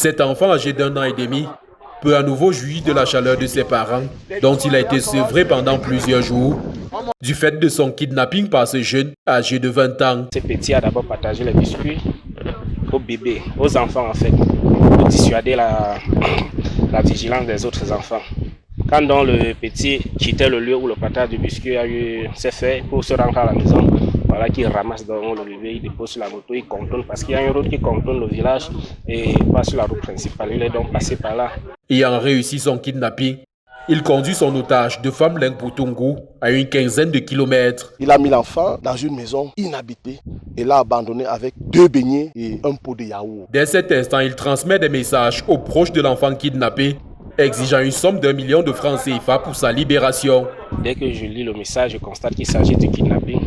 Cet enfant âgé d'1 an et demi peut à nouveau jouir de la chaleur de ses parents, dont il a été sevré pendant plusieurs jours, du fait de son kidnapping par ce jeune âgé de 20 ans. Ce petit a d'abord partagé les biscuits aux bébés, aux enfants en fait, pour dissuader la vigilance des autres enfants. Quand donc le petit quittait le lieu où le partage du biscuit s'est fait pour se rendre à la maison, voilà qu'il ramasse donc le bébé, il dépose sur la moto, il contourne parce qu'il y a une route qui contourne le village et pas sur la route principale. Il est donc passé par là. Ayant réussi son kidnapping, il conduit son otage de Famleng Poutungu à une quinzaine de kilomètres. Il a mis l'enfant dans une maison inhabitée et l'a abandonné avec 2 beignets et un pot de yaourt. Dès cet instant, il transmet des messages aux proches de l'enfant kidnappé, exigeant une somme d'1 million de francs CFA pour sa libération. Dès que je lis le message, je constate qu'il s'agit de kidnapping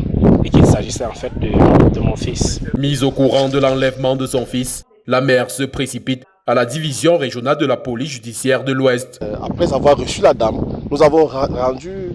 et qu'il s'agissait en fait de mon fils. Mise au courant de l'enlèvement de son fils, la mère se précipite à la division régionale de la police judiciaire de l'Ouest. Après avoir reçu la dame, nous avons rendu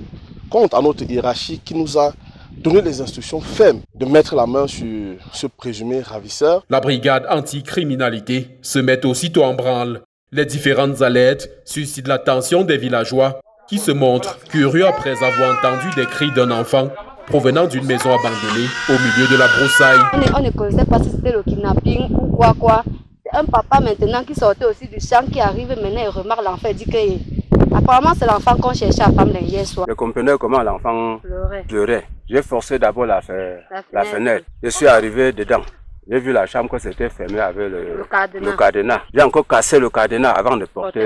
compte à notre hiérarchie qui nous a donné des instructions fermes de mettre la main sur ce présumé ravisseur. La brigade anticriminalité se met aussitôt en branle. Les différentes alertes suscitent l'attention des villageois qui se montrent curieux après avoir entendu des cris d'un enfant provenant d'une maison abandonnée au milieu de la broussaille. On ne connaissait pas si c'était le kidnapping ou quoi. Un papa maintenant qui sortait aussi du champ qui arrive maintenant et remarque l'enfant et dit que apparemment c'est l'enfant qu'on cherchait à Famleng hier soir. Je comprenais comment l'enfant pleurait. J'ai forcé d'abord la fenêtre. Je suis arrivé dedans. J'ai vu la chambre que c'était fermé avec le cadenas. J'ai encore cassé le cadenas avant de porter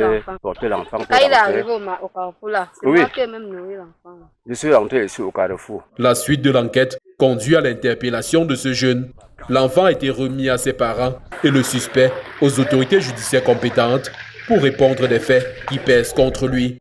l'enfant. Quand il est arrivé au carrefour là, c'est moi qui ai même nourri l'enfant. Je suis rentré ici au carrefour. La suite de l'enquête conduit à l'interpellation de ce jeune. L'enfant a été remis à ses parents et le suspect aux autorités judiciaires compétentes pour répondre des faits qui pèsent contre lui.